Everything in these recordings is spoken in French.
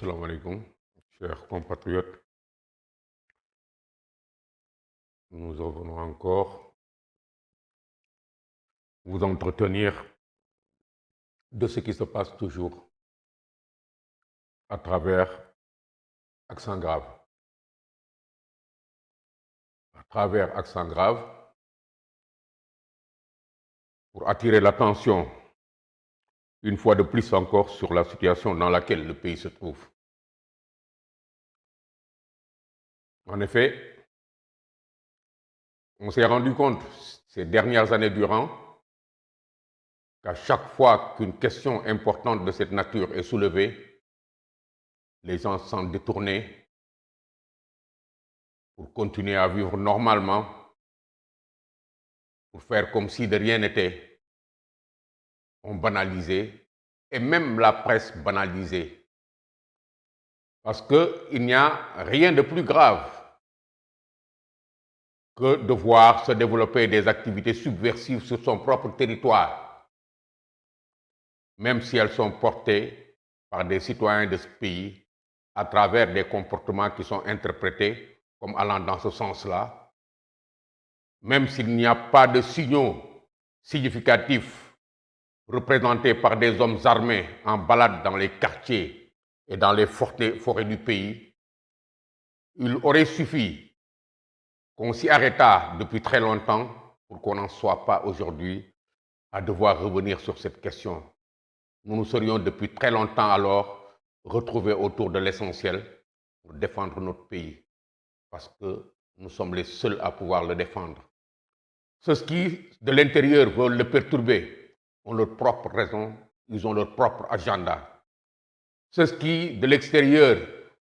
Assalamu alaikum, chers compatriotes. Nous revenons encore vous entretenir de ce qui se passe toujours à travers Accent Grave. À travers Accent Grave, pour attirer l'attention une fois de plus encore sur la situation dans laquelle le pays se trouve. En effet, on s'est rendu compte ces dernières années durant qu'à chaque fois qu'une question importante de cette nature est soulevée, les gens s'en détournaient pour continuer à vivre normalement, pour faire comme si de rien n'était. On banalisait, et même la presse banalisée. Parce qu'il n'y a rien de plus grave que de voir se développer des activités subversives sur son propre territoire, même si elles sont portées par des citoyens de ce pays à travers des comportements qui sont interprétés comme allant dans ce sens-là, même s'il n'y a pas de signaux significatifs représentés par des hommes armés en balade dans les quartiers et dans les forêts du pays, il aurait suffi qu'on s'y arrêtât depuis très longtemps pour qu'on n'en soit pas aujourd'hui à devoir revenir sur cette question. Nous nous serions depuis très longtemps alors retrouvés autour de l'essentiel pour défendre notre pays, parce que nous sommes les seuls à pouvoir le défendre. Ceux qui, de l'intérieur, veulent le perturber ont leur propre raison, ils ont leur propre agenda. Ceux qui, de l'extérieur,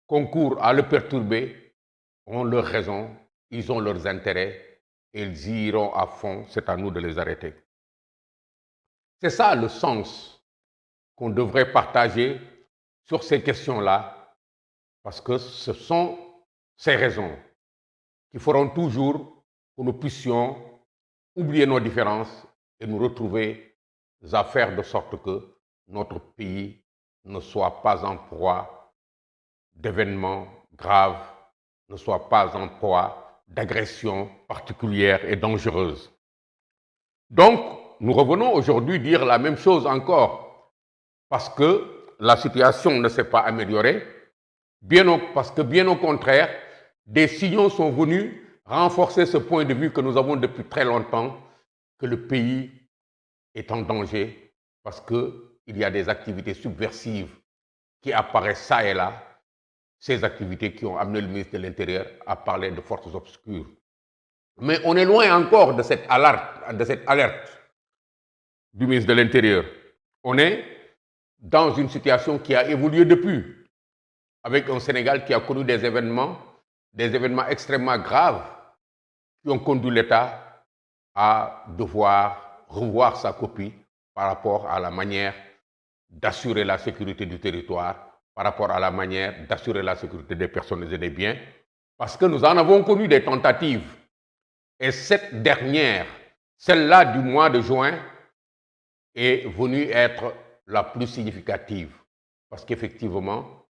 concourent à le perturber ont leurs raisons, ils ont leurs intérêts, et ils y iront à fond, c'est à nous de les arrêter. C'est ça le sens qu'on devrait partager sur ces questions-là, parce que ce sont ces raisons qui feront toujours que nous puissions oublier nos différences et nous retrouver à faire de sorte que notre pays ne soit pas en proie d'événements graves, ne soit pas en proie d'agressions particulières et dangereuses. Donc, nous revenons aujourd'hui dire la même chose encore, parce que la situation ne s'est pas améliorée, parce que bien au contraire, des signaux sont venus renforcer ce point de vue que nous avons depuis très longtemps, que le pays est en danger, parce qu'il y a des activités subversives qui apparaissent ça et là, ces activités qui ont amené le ministre de l'Intérieur à parler de forces obscures. Mais on est loin encore de cette alerte du ministre de l'Intérieur. On est dans une situation qui a évolué depuis, avec un Sénégal qui a connu des événements extrêmement graves qui ont conduit l'État à devoir revoir sa copie par rapport à la manière d'assurer la sécurité du territoire, par rapport à la manière d'assurer la sécurité des personnes et des biens, parce que nous en avons connu des tentatives. Et cette dernière, celle-là du mois de juin, est venue être la plus significative. Parce qu'effectivement,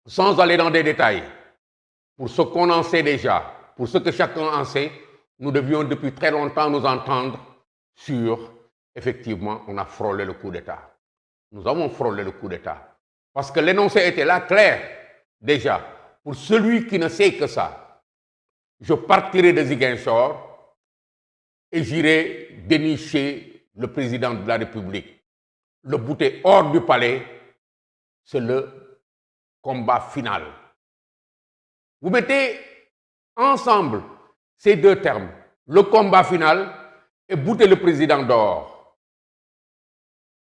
sans aller dans des détails, pour ce qu'on en sait déjà, pour ce que chacun en sait, nous devions depuis très longtemps nous entendre sur, effectivement, on a frôlé le coup d'État. Nous avons frôlé le coup d'État. Parce que l'énoncé était là, clair, déjà. Pour celui qui ne sait que ça, je partirai de Ziguinchor et j'irai dénicher le président de la République. Le bouter hors du palais, c'est le combat final. Vous mettez ensemble ces deux termes, le combat final et bouter le président dehors.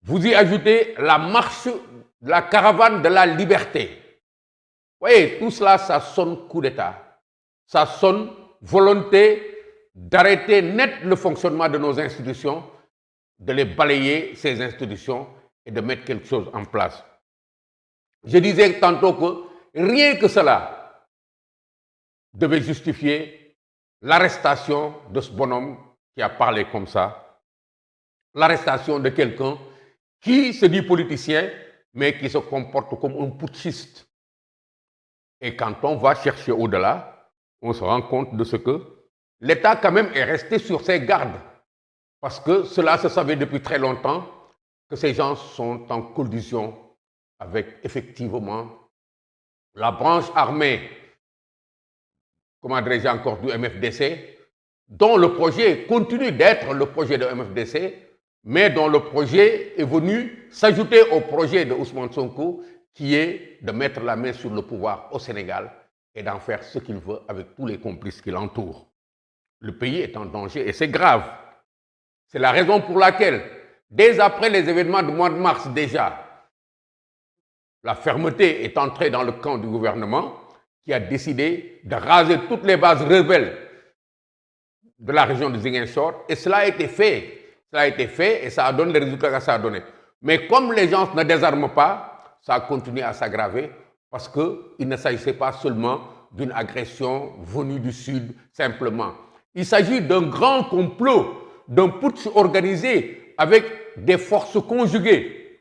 Vous y ajoutez la marche, la caravane de la liberté. Vous voyez, tout cela, ça sonne coup d'État. Ça sonne volonté d'arrêter net le fonctionnement de nos institutions, de les balayer, ces institutions, et de mettre quelque chose en place. Je disais tantôt que rien que cela devait justifier l'arrestation de ce bonhomme qui a parlé comme ça, l'arrestation de quelqu'un qui se dit politicien, mais qui se comporte comme un putschiste. Et quand on va chercher au-delà, on se rend compte de ce que l'État quand même est resté sur ses gardes. Parce que cela se savait depuis très longtemps que ces gens sont en collision avec effectivement la branche armée, comment dirais-je encore, du MFDC, dont le projet continue d'être le projet de MFDC, mais dont le projet est venu s'ajouter au projet de Ousmane Sonko, qui est de mettre la main sur le pouvoir au Sénégal et d'en faire ce qu'il veut avec tous les complices qui l'entourent. Le pays est en danger et c'est grave. C'est la raison pour laquelle, dès après les événements du mois de mars déjà, la fermeté est entrée dans le camp du gouvernement qui a décidé de raser toutes les bases rebelles de la région de Ziguinchor et cela a été fait. Cela a été fait et ça a donné les résultats que ça a donné. Mais comme les gens ne désarment pas, ça a continué à s'aggraver parce qu'il ne s'agissait pas seulement d'une agression venue du Sud simplement. Il s'agit d'un grand complot, d'un putsch organisé avec des forces conjuguées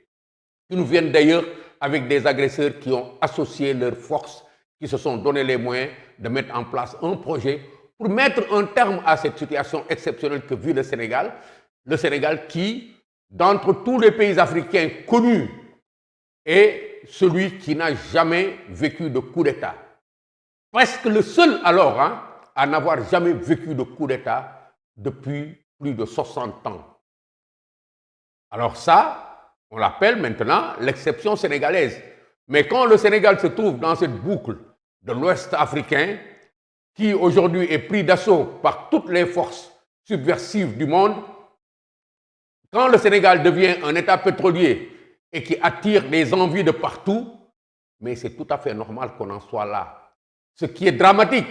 qui nous viennent d'ailleurs avec des agresseurs qui ont associé leurs forces, qui se sont donné les moyens de mettre en place un projet pour mettre un terme à cette situation exceptionnelle que vit le Sénégal qui, d'entre tous les pays africains connus, est celui qui n'a jamais vécu de coup d'État. Presque le seul alors à n'avoir jamais vécu de coup d'État depuis plus de 60 ans. Alors ça, on l'appelle maintenant l'exception sénégalaise. Mais quand le Sénégal se trouve dans cette boucle de l'Ouest africain, qui aujourd'hui est pris d'assaut par toutes les forces subversives du monde, quand le Sénégal devient un État pétrolier et qui attire des envies de partout, mais c'est tout à fait normal qu'on en soit là. Ce qui est dramatique,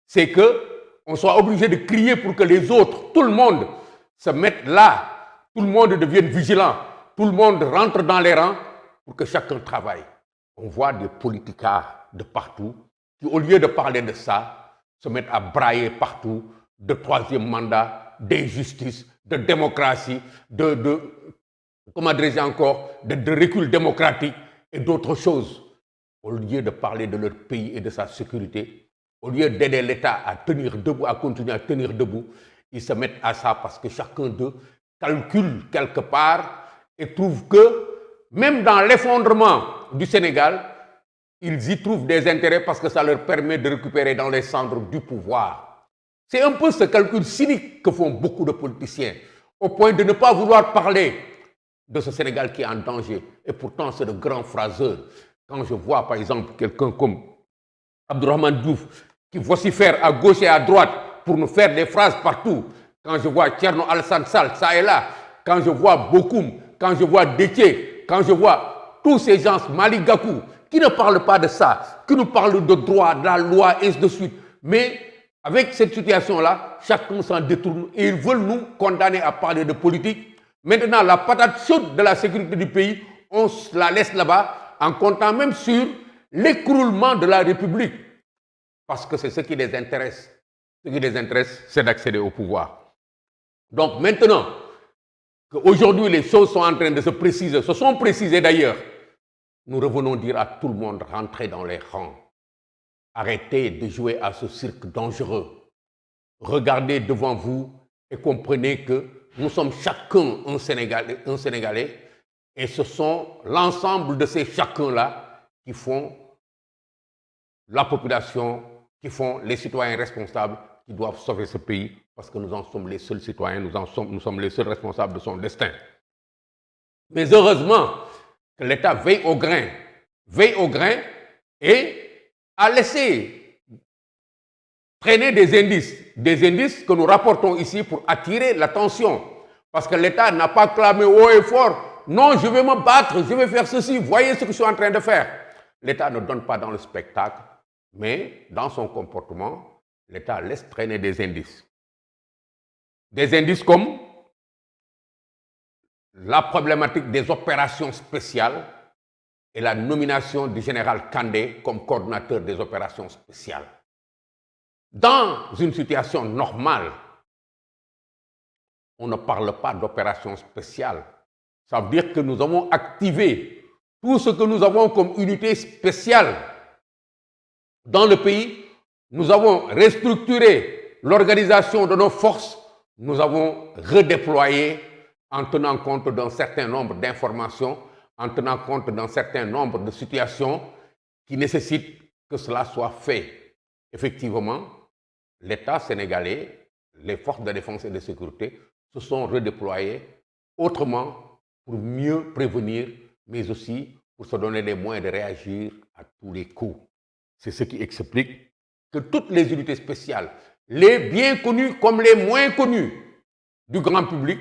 c'est qu'on soit obligé de crier pour que les autres, tout le monde, se mettent là, tout le monde devienne vigilant, tout le monde rentre dans les rangs pour que chacun travaille. On voit des politicards de partout qui, au lieu de parler de ça, se mettent à brailler partout de troisième mandat, d'injustice, de démocratie, comment dirais-je encore, de recul démocratique et d'autres choses. Au lieu de parler de leur pays et de sa sécurité, au lieu d'aider l'État à tenir debout, à continuer à tenir debout, ils se mettent à ça parce que chacun d'eux calcule quelque part et trouve que même dans l'effondrement du Sénégal, ils y trouvent des intérêts parce que ça leur permet de récupérer dans les cendres du pouvoir. C'est un peu ce calcul cynique que font beaucoup de politiciens, au point de ne pas vouloir parler de ce Sénégal qui est en danger. Et pourtant, c'est de grands phraseurs. Quand je vois, par exemple, quelqu'un comme Abdourahmane Diouf, qui vocifère à gauche et à droite pour nous faire des phrases partout, quand je vois Thierno Alassane Sall, ça et là, quand je vois Bokoum, quand je vois Déthié, quand je vois tous ces gens, Malick Gakou, qui ne parlent pas de ça, qui nous parlent de droit, de la loi, et ainsi de suite. Mais avec cette situation-là, chacun s'en détourne et ils veulent nous condamner à parler de politique. Maintenant, la patate chaude de la sécurité du pays, on la laisse là-bas en comptant même sur l'écroulement de la République. Parce que c'est ce qui les intéresse. Ce qui les intéresse, c'est d'accéder au pouvoir. Donc maintenant qu'aujourd'hui les choses sont en train de se préciser, se sont précisées d'ailleurs, nous revenons dire à tout le monde, rentrez dans les rangs. Arrêtez de jouer à ce cirque dangereux. Regardez devant vous et comprenez que nous sommes chacun un Sénégalais et ce sont l'ensemble de ces chacun-là qui font la population, qui font les citoyens responsables qui doivent sauver ce pays parce que nous en sommes les seuls citoyens, nous sommes les seuls responsables de son destin. Mais heureusement que l'État veille au grain et a laissé traîner des indices que nous rapportons ici pour attirer l'attention. Parce que l'État n'a pas clamé haut et fort, non, je vais me battre, je vais faire ceci, voyez ce que je suis en train de faire. L'État ne donne pas dans le spectacle, mais dans son comportement, l'État laisse traîner des indices. Des indices comme la problématique des opérations spéciales et la nomination du général Kandé comme coordinateur des opérations spéciales. Dans une situation normale, on ne parle pas d'opérations spéciales. Ça veut dire que nous avons activé tout ce que nous avons comme unité spéciale dans le pays, nous avons restructuré l'organisation de nos forces, nous avons redéployé en tenant compte d'un certain nombre d'informations, en tenant compte d'un certain nombre de situations qui nécessitent que cela soit fait. Effectivement, l'État sénégalais, les forces de défense et de sécurité se sont redéployées autrement pour mieux prévenir, mais aussi pour se donner les moyens de réagir à tous les coups. C'est ce qui explique que toutes les unités spéciales, les bien connues comme les moins connues du grand public,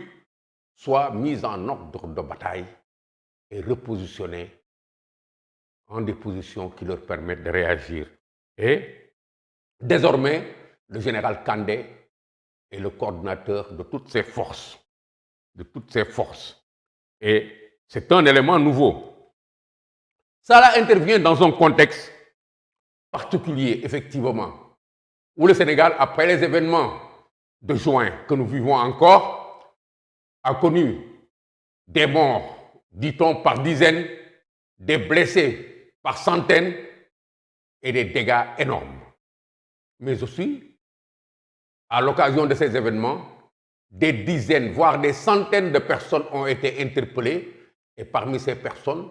soient mises en ordre de bataille et repositionnées en des positions qui leur permettent de réagir. Et désormais, le général Kandé est le coordinateur de toutes ces forces. Et c'est un élément nouveau. Cela intervient dans un contexte particulier, effectivement, où le Sénégal, après les événements de juin que nous vivons encore, a connu des morts, dit-on, par dizaines, des blessés par centaines et des dégâts énormes. Mais aussi, à l'occasion de ces événements, des dizaines, voire des centaines de personnes ont été interpellées et parmi ces personnes,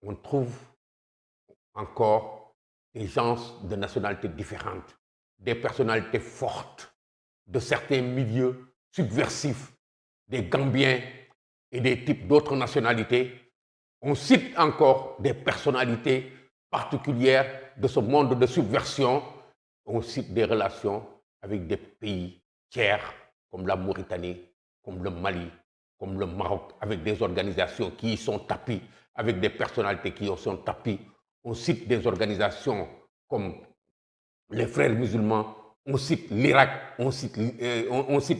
on trouve encore des gens de nationalités différentes, des personnalités fortes de certains milieux subversifs, des Gambiens et des types d'autres nationalités. On cite encore des personnalités particulières de ce monde de subversion. On cite des relations avec des pays tiers comme la Mauritanie, comme le Mali, comme le Maroc, avec des organisations qui y sont tapies, avec des personnalités qui y sont tapies. On cite des organisations comme les frères musulmans, on cite l'Irak, on cite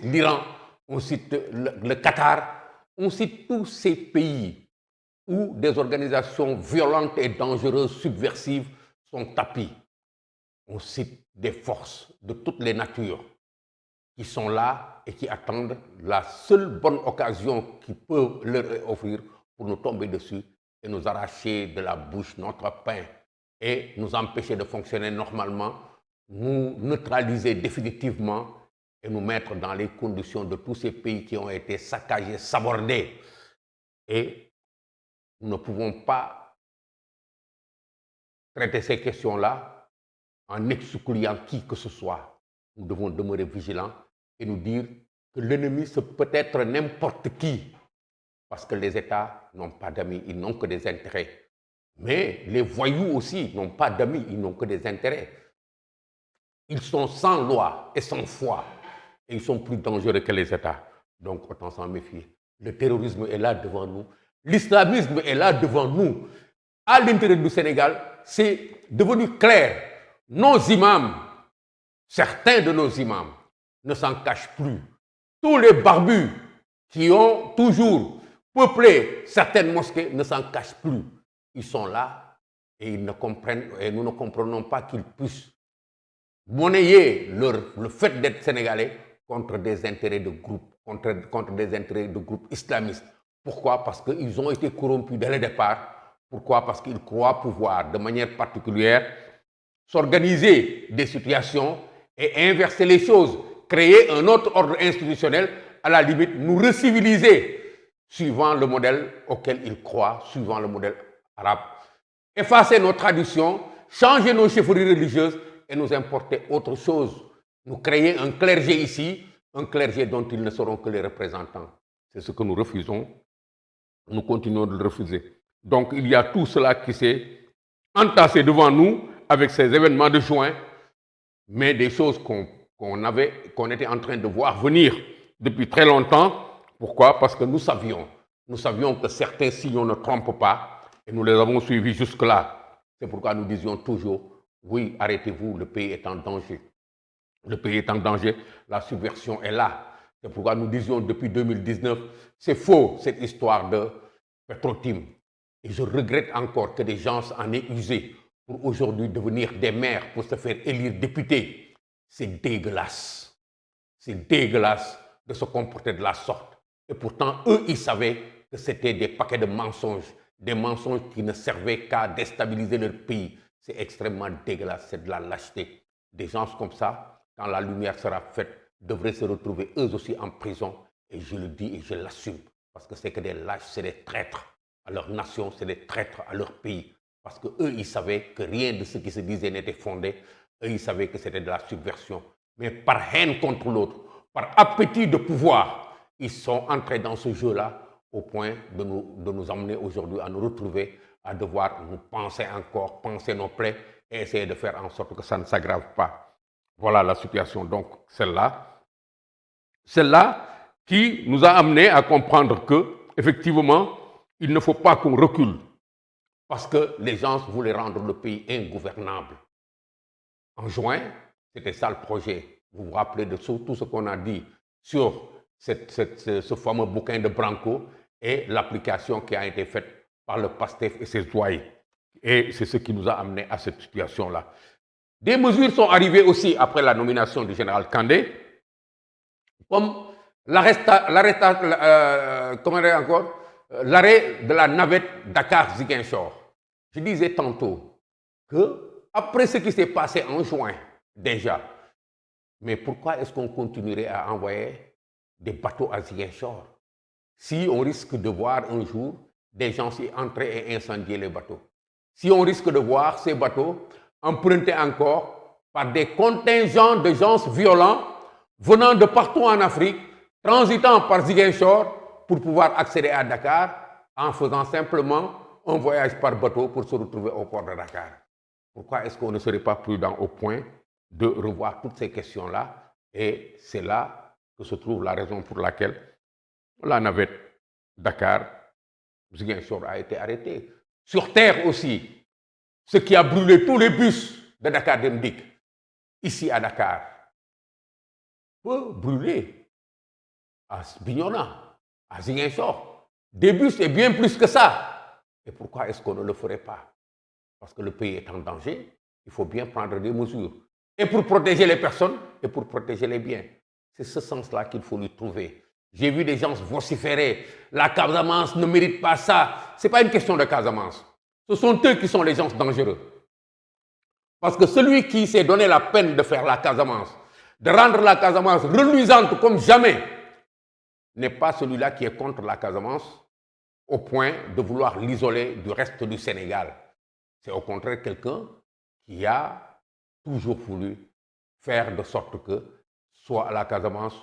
l'Iran, on cite le Qatar, on cite tous ces pays où des organisations violentes et dangereuses, subversives, sont tapies. On cite des forces de toutes les natures qui sont là et qui attendent la seule bonne occasion qu'ils peuvent leur offrir pour nous tomber dessus et nous arracher de la bouche notre pain et nous empêcher de fonctionner normalement, nous neutraliser définitivement et nous mettre dans les conditions de tous ces pays qui ont été saccagés, sabordés. Et nous ne pouvons pas traiter ces questions-là en excluant qui que ce soit. Nous devons demeurer vigilants et nous dire que l'ennemi, c'est peut-être n'importe qui, parce que les États n'ont pas d'amis, ils n'ont que des intérêts. Mais les voyous aussi n'ont pas d'amis, ils n'ont que des intérêts. Ils sont sans loi et sans foi, et ils sont plus dangereux que les États. Donc autant s'en méfier. Le terrorisme est là devant nous, l'islamisme est là devant nous. À l'intérieur du Sénégal, c'est devenu clair. Nos imams, certains de nos imams, ne s'en cachent plus. Tous les barbus qui ont toujours peuplé certaines mosquées ne s'en cachent plus. Ils sont là et ils ne comprennent, et nous ne comprenons pas qu'ils puissent monnayer le fait d'être sénégalais contre des intérêts de groupe, contre des intérêts de groupes islamistes. Pourquoi? Parce qu'ils ont été corrompus dès le départ. Pourquoi? Parce qu'ils croient pouvoir, de manière particulière, s'organiser des situations et inverser les choses, créer un autre ordre institutionnel, à la limite nous reciviliser, suivant le modèle auquel ils croient, suivant le modèle arabe. Effacer nos traditions, changer nos chefferies religieuses et nous importer autre chose. Nous créer un clergé ici, un clergé dont ils ne seront que les représentants. C'est ce que nous refusons. Nous continuons de le refuser. Donc il y a tout cela qui s'est entassé devant nous avec ces événements de juin, mais des choses qu'on était en train de voir venir depuis très longtemps. Pourquoi? Parce que nous savions que certains signaux ne trompent pas et nous les avons suivis jusque-là. C'est pourquoi nous disions toujours, oui, arrêtez-vous, le pays est en danger. Le pays est en danger, la subversion est là. C'est pourquoi nous disions depuis 2019, c'est faux cette histoire de Petro-Tim. Et je regrette encore que des gens en aient usé pour aujourd'hui devenir des maires, pour se faire élire député. C'est dégueulasse. C'est dégueulasse de se comporter de la sorte. Et pourtant, eux, ils savaient que c'était des paquets de mensonges, des mensonges qui ne servaient qu'à déstabiliser leur pays, C'est extrêmement dégueulasse, c'est de la lâcheté. Des gens comme ça, quand la lumière sera faite, devraient se retrouver eux aussi en prison. Et je le dis et je l'assume. Parce que c'est que des lâches, c'est des traîtres à leur nation, c'est des traîtres à leur pays. Parce qu'eux, ils savaient que rien de ce qui se disait n'était fondé. Eux, ils savaient que c'était de la subversion. Mais par haine contre l'autre, par appétit de pouvoir, ils sont entrés dans ce jeu-là au point de nous emmener aujourd'hui à nous retrouver, à devoir nous penser encore, penser nos plaies et essayer de faire en sorte que ça ne s'aggrave pas. Voilà la situation, donc celle-là qui nous a amené à comprendre que, effectivement, il ne faut pas qu'on recule parce que les gens voulaient rendre le pays ingouvernable. En juin, c'était ça le projet. Vous vous rappelez de tout ce qu'on a dit sur ce fameux bouquin de Branco et l'application qui a été faite par le PASTEF et ses doyens. Et c'est ce qui nous a amené à cette situation-là. Des mesures sont arrivées aussi après la nomination du général Kandé, comme l'arrêt de la navette Dakar-Ziguinchor. Je disais tantôt que, après ce qui s'est passé en juin, déjà, mais pourquoi est-ce qu'on continuerait à envoyer des bateaux à Ziguinchor si on risque de voir un jour des gens s'y entrer et incendier les bateaux? Si on risque de voir ces bateaux empruntés encore par des contingents de gens violents venant de partout en Afrique, transitant par Ziguinchor pour pouvoir accéder à Dakar en faisant simplement un voyage par bateau pour se retrouver au port de Dakar. Pourquoi est-ce qu'on ne serait pas prudent au point de revoir toutes ces questions-là? Et c'est là que se trouve la raison pour laquelle la navette Dakar-Ziguinchor a été arrêtée. Sur terre aussi, ce qui a brûlé tous les bus de Dakar Demdik, ici à Dakar, peut brûler à Bignona, à Ziguinchor. Des bus et bien plus que ça. Et pourquoi est-ce qu'on ne le ferait pas? Parce que le pays est en danger, il faut bien prendre des mesures. Et pour protéger les personnes et pour protéger les biens. C'est ce sens-là qu'il faut lui trouver. J'ai vu des gens vociférer. La Casamance ne mérite pas ça. Ce n'est pas une question de Casamance. Ce sont eux qui sont les gens dangereux. Parce que celui qui s'est donné la peine de faire la Casamance, de rendre la Casamance reluisante comme jamais, n'est pas celui-là qui est contre la Casamance au point de vouloir l'isoler du reste du Sénégal. C'est au contraire quelqu'un qui a toujours voulu faire de sorte que soit la Casamance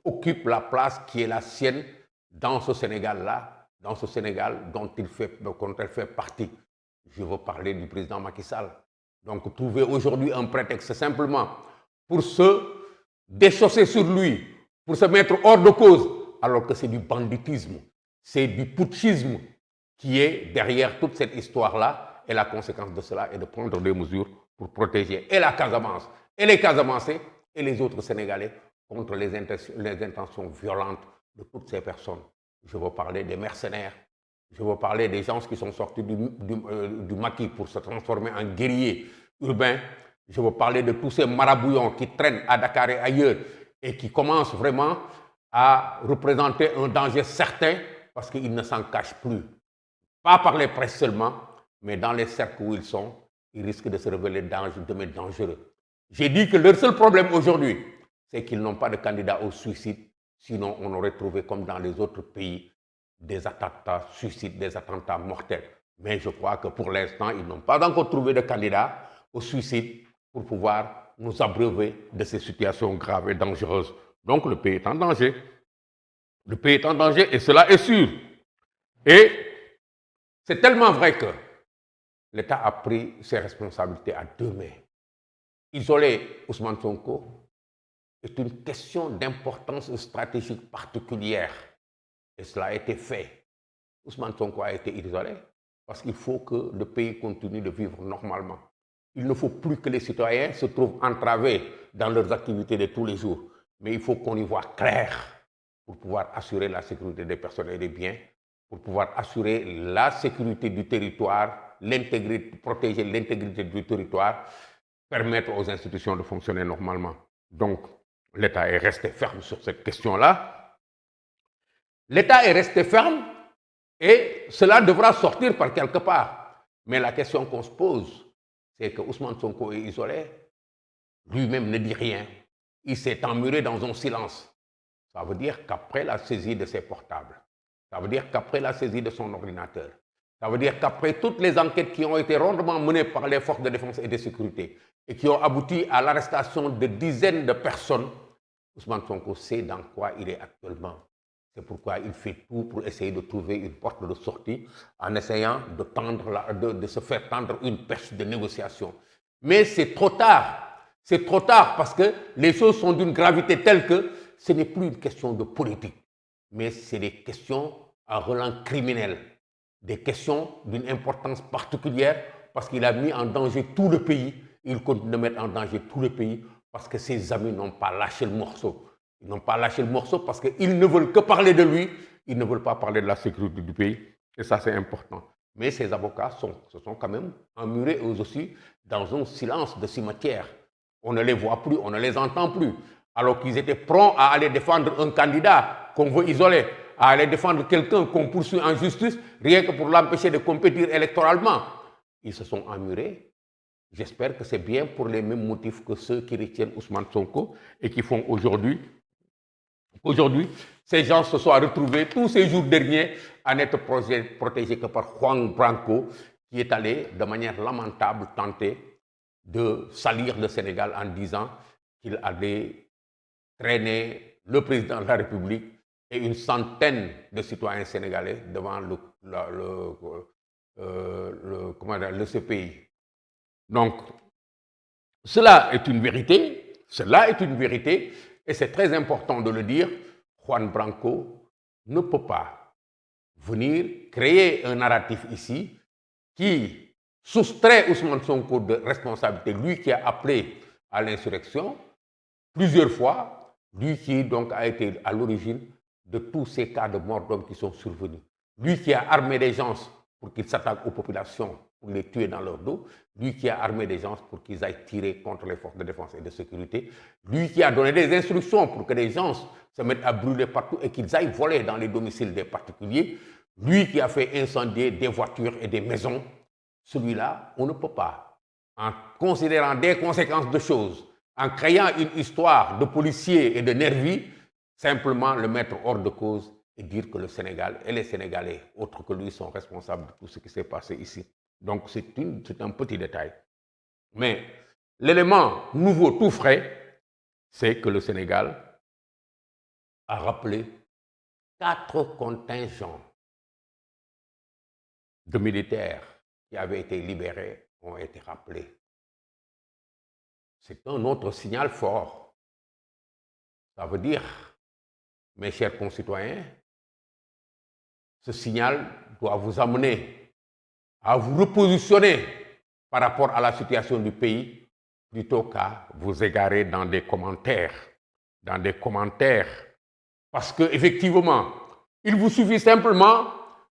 occupe la place qui est la sienne dans ce Sénégal-là, dans ce Sénégal dont elle fait partie. Je veux parler du président Macky Sall. Donc trouver aujourd'hui un prétexte simplement pour se déchausser sur lui, pour se mettre hors de cause, alors que c'est du banditisme, c'est du putschisme qui est derrière toute cette histoire-là. Et la conséquence de cela est de prendre des mesures pour protéger et la Casamance, et les Casamancés, et les autres Sénégalais contre les intentions violentes de toutes ces personnes. Je veux parler des mercenaires, je veux parler des gens qui sont sortis du maquis pour se transformer en guerriers urbains. Je veux parler de tous ces marabouillons qui traînent à Dakar et ailleurs et qui commencent vraiment à représenter un danger certain parce qu'ils ne s'en cachent plus. Pas par les presses seulement, mais dans les cercles où ils sont, ils risquent de se révéler dangereux. J'ai dit que leur seul problème aujourd'hui, c'est qu'ils n'ont pas de candidat au suicide, sinon on aurait trouvé comme dans les autres pays des attentats suicides, des attentats mortels. Mais je crois que pour l'instant, ils n'ont pas encore trouvé de candidat au suicide pour pouvoir nous abreuver de ces situations graves et dangereuses. Donc le pays est en danger. Le pays est en danger et cela est sûr. Et c'est tellement vrai que l'État a pris ses responsabilités à deux mains. Isoler Ousmane Sonko est une question d'importance stratégique particulière. Et cela a été fait. Ousmane Sonko a été isolé parce qu'il faut que le pays continue de vivre normalement. Il ne faut plus que les citoyens se trouvent entravés dans leurs activités de tous les jours. Mais il faut qu'on y voit clair pour pouvoir assurer la sécurité des personnes et des biens, pour pouvoir assurer la sécurité du territoire, protéger l'intégrité du territoire, permettre aux institutions de fonctionner normalement. Donc, l'État est resté ferme sur cette question-là. L'État est resté ferme et cela devra sortir par quelque part. Mais la question qu'on se pose, c'est que Ousmane Sonko est isolé, lui-même ne dit rien, il s'est emmuré dans un silence. Ça veut dire qu'après la saisie de ses portables, ça veut dire qu'après la saisie de son ordinateur, ça veut dire qu'après toutes les enquêtes qui ont été rondement menées par les forces de défense et de sécurité et qui ont abouti à l'arrestation de dizaines de personnes, Ousmane Sonko sait dans quoi il est actuellement. C'est pourquoi il fait tout pour essayer de trouver une porte de sortie en essayant de se faire tendre une perche de négociation. Mais c'est trop tard. C'est trop tard parce que les choses sont d'une gravité telle que ce n'est plus une question de politique, mais c'est des questions à relance criminel, des questions d'une importance particulière parce qu'il a mis en danger tout le pays. Il continue de mettre en danger tout le pays parce que ses amis n'ont pas lâché le morceau. Ils n'ont pas lâché le morceau parce qu'ils ne veulent que parler de lui. Ils ne veulent pas parler de la sécurité du pays. Et ça, c'est important. Mais ces avocats se sont quand même emmurés eux aussi dans un silence de cimetière. On ne les voit plus, on ne les entend plus. Alors qu'ils étaient prompts à aller défendre un candidat qu'on veut isoler, à aller défendre quelqu'un qu'on poursuit en justice, rien que pour l'empêcher de compétir électoralement. Ils se sont emmurés. J'espère que c'est bien pour les mêmes motifs que ceux qui retiennent Ousmane Sonko et qui font aujourd'hui, ces gens se sont retrouvés tous ces jours derniers à n'être protégés que par Juan Branco, qui est allé de manière lamentable tenter de salir le Sénégal en disant qu'il allait traîner le président de la République et une centaine de citoyens sénégalais devant le CPI. Donc, cela est une vérité, et c'est très important de le dire. Juan Branco ne peut pas venir créer un narratif ici qui soustrait Ousmane Sonko de responsabilité, lui qui a appelé à l'insurrection plusieurs fois, lui qui donc a été à l'origine de tous ces cas de mort d'hommes qui sont survenus, lui qui a armé des gens pour qu'ils s'attaquent aux populations, pour les tuer dans leur dos, lui qui a armé des gens pour qu'ils aillent tirer contre les forces de défense et de sécurité, lui qui a donné des instructions pour que les gens se mettent à brûler partout et qu'ils aillent voler dans les domiciles des particuliers, lui qui a fait incendier des voitures et des maisons. Celui-là, on ne peut pas, en considérant des conséquences de choses, en créant une histoire de policiers et de nervis, simplement le mettre hors de cause et dire que le Sénégal et les Sénégalais, autres que lui, sont responsables de tout ce qui s'est passé ici. Donc c'est un petit détail. Mais l'élément nouveau, tout frais, c'est que le Sénégal a rappelé 4 contingents de militaires qui avaient été libérés ont été rappelés. C'est un autre signal fort. Ça veut dire, mes chers concitoyens, ce signal doit vous amener à vous repositionner par rapport à la situation du pays, plutôt qu'à vous égarer dans des commentaires. Parce qu'effectivement, il vous suffit simplement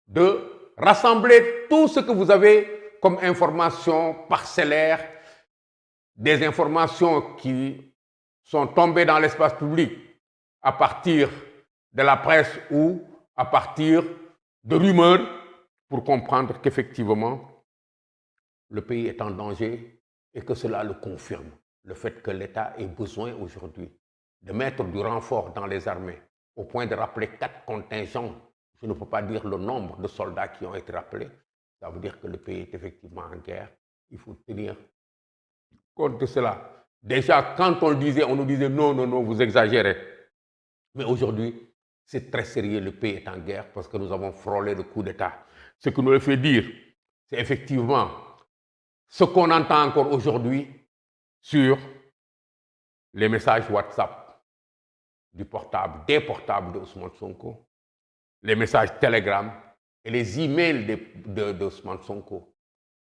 de rassembler tout ce que vous avez comme informations parcellaires, des informations qui sont tombées dans l'espace public à partir de la presse ou à partir de rumeurs pour comprendre qu'effectivement, le pays est en danger et que cela le confirme. Le fait que l'État ait besoin aujourd'hui de mettre du renfort dans les armées au point de rappeler 4 contingents, je ne peux pas dire le nombre de soldats qui ont été rappelés, ça veut dire que le pays est effectivement en guerre. Il faut tenir compte de cela. Déjà, quand on le disait, on nous disait non, vous exagérez. Mais aujourd'hui, c'est très sérieux, le pays est en guerre parce que nous avons frôlé le coup d'État. Ce que nous le fait dire, c'est effectivement ce qu'on entend encore aujourd'hui sur les messages WhatsApp des portables de Ousmane Sonko, les messages Telegram et les emails de Ousmane Sonko.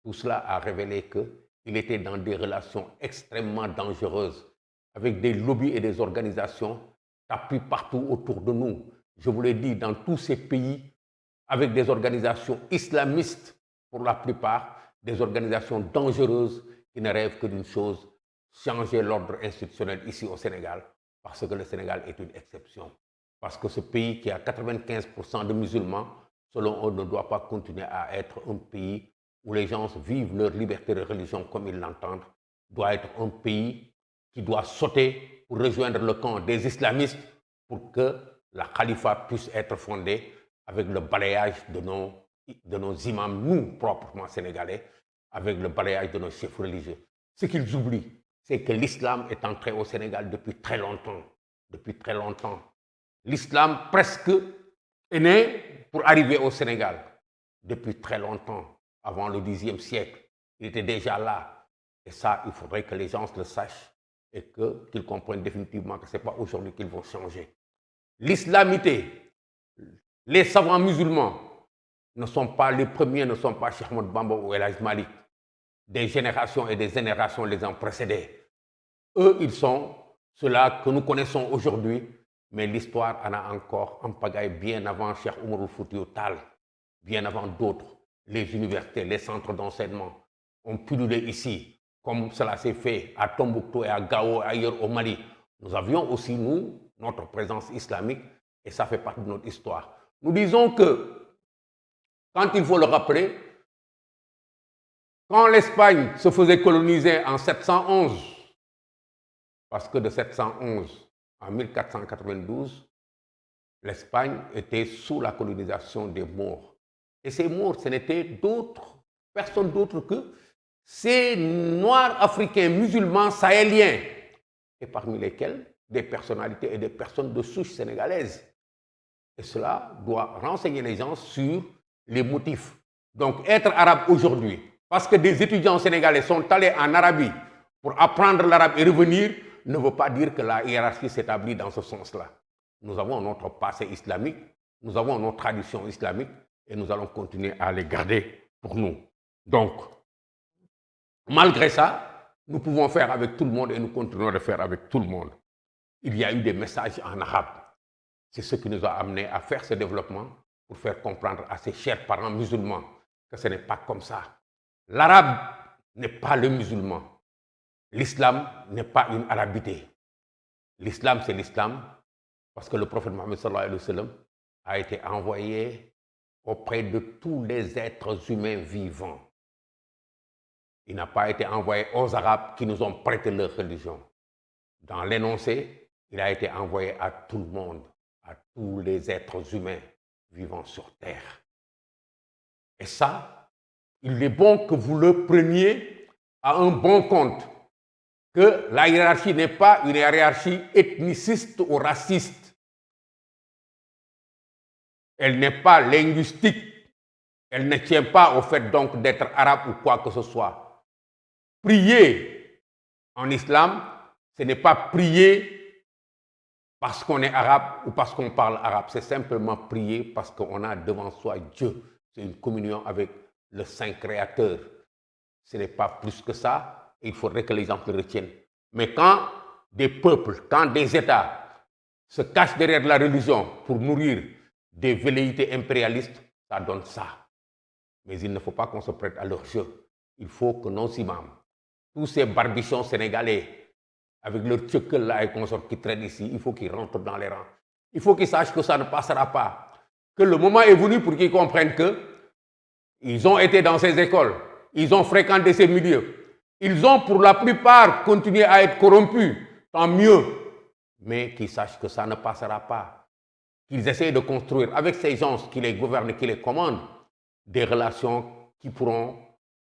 Tout cela a révélé qu'il était dans des relations extrêmement dangereuses avec des lobbies et des organisations tapis partout autour de nous. Je vous l'ai dit, dans tous ces pays, avec des organisations islamistes pour la plupart, des organisations dangereuses qui ne rêvent que d'une chose, changer l'ordre institutionnel ici au Sénégal, parce que le Sénégal est une exception. Parce que ce pays qui a 95% de musulmans, selon eux, ne doit pas continuer à être un pays où les gens vivent leur liberté de religion comme ils l'entendent, doit être un pays qui doit sauter pour rejoindre le camp des islamistes pour que la califat puisse être fondée avec le balayage de nos imams, nous, proprement sénégalais, avec le balayage de nos chefs religieux. Ce qu'ils oublient, c'est que l'islam est entré au Sénégal depuis très longtemps. Depuis très longtemps. L'islam presque est né pour arriver au Sénégal depuis très longtemps, avant le Xe siècle. Il était déjà là. Et ça, il faudrait que les gens le sachent et qu'ils comprennent définitivement que ce n'est pas aujourd'hui qu'ils vont changer. L'islamité, les savants musulmans ne sont pas les premiers, ne sont pas Cheikh Ahmadou Bamba ou El Hadj Malick. Des générations et des générations les ont précédés. Eux, ils sont ceux-là que nous connaissons aujourd'hui, mais l'histoire en a encore en pagaille bien avant Cheikh Oumarul Foutiyou Tall, bien avant d'autres. Les universités, les centres d'enseignement ont pullulé ici, comme cela s'est fait à Tombouctou et à Gao, ailleurs au Mali. Nous avions aussi, nous, notre présence islamique, et ça fait partie de notre histoire. Nous disons que, quand il faut le rappeler, quand l'Espagne se faisait coloniser en 711, parce que de 711 à 1492, l'Espagne était sous la colonisation des Maures. Et ces Maures, ce n'étaient personne d'autre que ces Noirs africains musulmans sahéliens, et parmi lesquels des personnalités et des personnes de souche sénégalaise. Et cela doit renseigner les gens sur les motifs. Donc être arabe aujourd'hui, parce que des étudiants sénégalais sont allés en Arabie pour apprendre l'arabe et revenir, ne veut pas dire que la hiérarchie s'établit dans ce sens-là. Nous avons notre passé islamique, nous avons nos traditions islamiques et nous allons continuer à les garder pour nous. Donc, malgré ça, nous pouvons faire avec tout le monde et nous continuerons de faire avec tout le monde. Il y a eu des messages en arabe. C'est ce qui nous a amenés à faire ce développement pour faire comprendre à ces chers parents musulmans que ce n'est pas comme ça. L'arabe n'est pas le musulman. L'islam n'est pas une arabité. L'islam, c'est l'islam parce que le prophète Mohammed sallallahu alayhi wa sallam a été envoyé auprès de tous les êtres humains vivants. Il n'a pas été envoyé aux Arabes qui nous ont prêté leur religion. Dans l'énoncé, il a été envoyé à tout le monde, à tous les êtres humains vivant sur terre. Et ça, il est bon que vous le preniez à un bon compte, que la hiérarchie n'est pas une hiérarchie ethniciste ou raciste. Elle n'est pas linguistique. Elle ne tient pas au fait donc d'être arabe ou quoi que ce soit. Prier en islam, ce n'est pas prier parce qu'on est arabe ou parce qu'on parle arabe. C'est simplement prier parce qu'on a devant soi Dieu. C'est une communion avec le Saint Créateur. Ce n'est pas plus que ça. Il faudrait que les gens le retiennent. Mais quand des peuples, quand des États se cachent derrière la religion pour nourrir des velléités impérialistes, ça donne ça. Mais il ne faut pas qu'on se prête à leur jeu. Il faut que nos imams, tous ces barbichons sénégalais, avec leur tchekkel là et consorts qui traînent ici, il faut qu'ils rentrent dans les rangs. Il faut qu'ils sachent que ça ne passera pas. Que le moment est venu pour qu'ils comprennent qu'ils ont été dans ces écoles, ils ont fréquenté ces milieux, ils ont pour la plupart continué à être corrompus, tant mieux, mais qu'ils sachent que ça ne passera pas. Qu'ils essayent de construire avec ces gens qui les gouvernent, qui les commandent, des relations qui pourront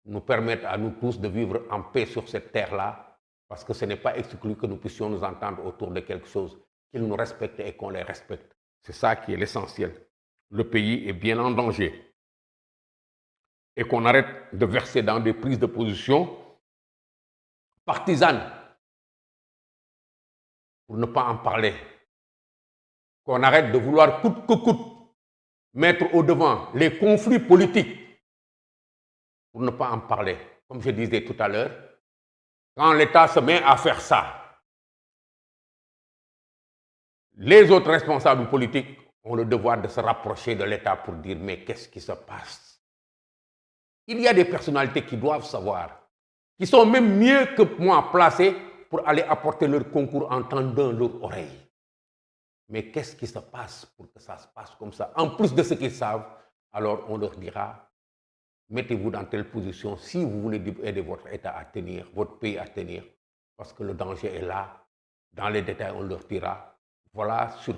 nous permettre à nous tous de vivre en paix sur cette terre-là, parce que ce n'est pas exclu que nous puissions nous entendre autour de quelque chose, qu'ils nous respectent et qu'on les respecte. C'est ça qui est l'essentiel. Le pays est bien en danger. Et qu'on arrête de verser dans des prises de position partisanes pour ne pas en parler. Qu'on arrête de vouloir coûte que coûte mettre au devant les conflits politiques pour ne pas en parler. Comme je disais tout à l'heure, quand l'État se met à faire ça, les autres responsables politiques ont le devoir de se rapprocher de l'État pour dire mais qu'est-ce qui se passe? Il y a des personnalités qui doivent savoir, qui sont même mieux que moi placées pour aller apporter leur concours en tendant leur oreille. Mais qu'est-ce qui se passe pour que ça se passe comme ça? En plus de ce qu'ils savent, alors on leur dira mettez-vous dans telle position si vous voulez aider votre État à tenir, votre pays à tenir, parce que le danger est là. Dans les détails, on leur dira, voilà sur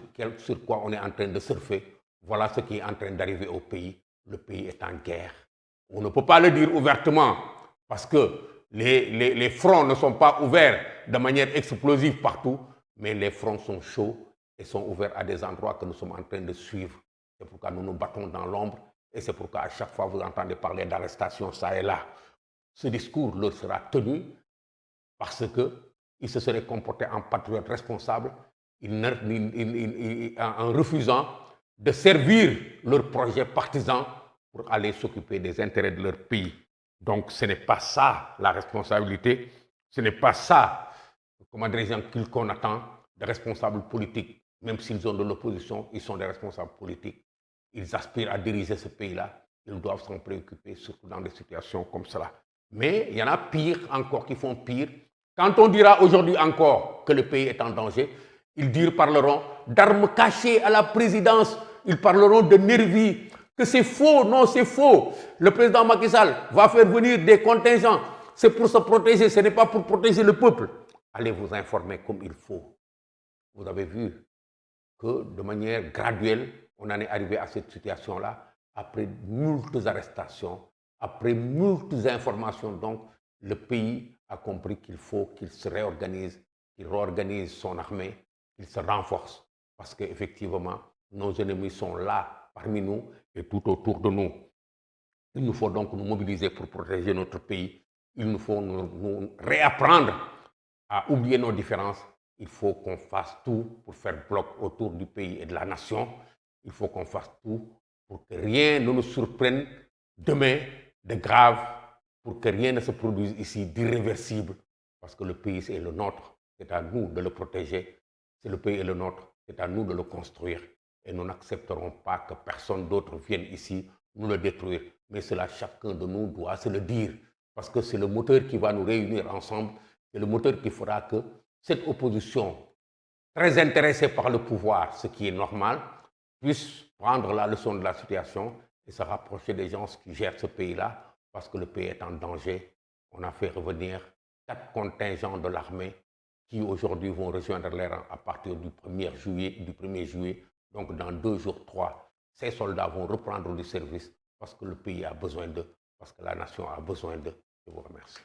quoi on est en train de surfer, voilà ce qui est en train d'arriver au pays. Le pays est en guerre. On ne peut pas le dire ouvertement, parce que les fronts ne sont pas ouverts de manière explosive partout, mais les fronts sont chauds et sont ouverts à des endroits que nous sommes en train de suivre. C'est pourquoi nous nous battons dans l'ombre et c'est pourquoi à chaque fois vous entendez parler d'arrestation ça et là. Ce discours leur sera tenu parce qu'ils se seraient comportés en patriotes responsables en refusant de servir leurs projets partisans pour aller s'occuper des intérêts de leur pays. Donc ce n'est pas ça la responsabilité, ce n'est pas ça, comment dirais-je, qu'on attend des responsables politiques. Même s'ils ont de l'opposition, ils sont des responsables politiques. Ils aspirent à diriger ce pays-là. Ils doivent s'en préoccuper, surtout dans des situations comme cela. Mais il y en a pire encore qui font pire. Quand on dira aujourd'hui encore que le pays est en danger, ils parleront d'armes cachées à la présidence. Ils parleront de nervis, que c'est faux. Non, c'est faux. Le président Macky Sall va faire venir des contingents. C'est pour se protéger, ce n'est pas pour protéger le peuple. Allez vous informer comme il faut. Vous avez vu que de manière graduelle, on en est arrivé à cette situation-là après multiples arrestations, après multiples informations. Donc, le pays a compris qu'il faut qu'il se réorganise, qu'il réorganise son armée, qu'il se renforce. Parce qu'effectivement, nos ennemis sont là, parmi nous et tout autour de nous. Il nous faut donc nous mobiliser pour protéger notre pays. Il nous faut nous réapprendre à oublier nos différences. Il faut qu'on fasse tout pour faire bloc autour du pays et de la nation. Il faut qu'on fasse tout pour que rien ne nous surprenne demain de grave, pour que rien ne se produise ici d'irréversible. Parce que le pays est le nôtre, c'est à nous de le protéger. C'est le pays est le nôtre, c'est à nous de le construire. Et nous n'accepterons pas que personne d'autre vienne ici nous le détruire. Mais cela, chacun de nous doit se le dire. Parce que c'est le moteur qui va nous réunir ensemble. C'est le moteur qui fera que cette opposition, très intéressée par le pouvoir, ce qui est normal, puisse prendre la leçon de la situation et se rapprocher des gens qui gèrent ce pays-là, parce que le pays est en danger. On a fait revenir 4 contingents de l'armée qui aujourd'hui vont rejoindre les rangs à partir du 1er juillet. Donc dans 2 jours, 3, ces soldats vont reprendre du service parce que le pays a besoin d'eux, parce que la nation a besoin d'eux. Je vous remercie.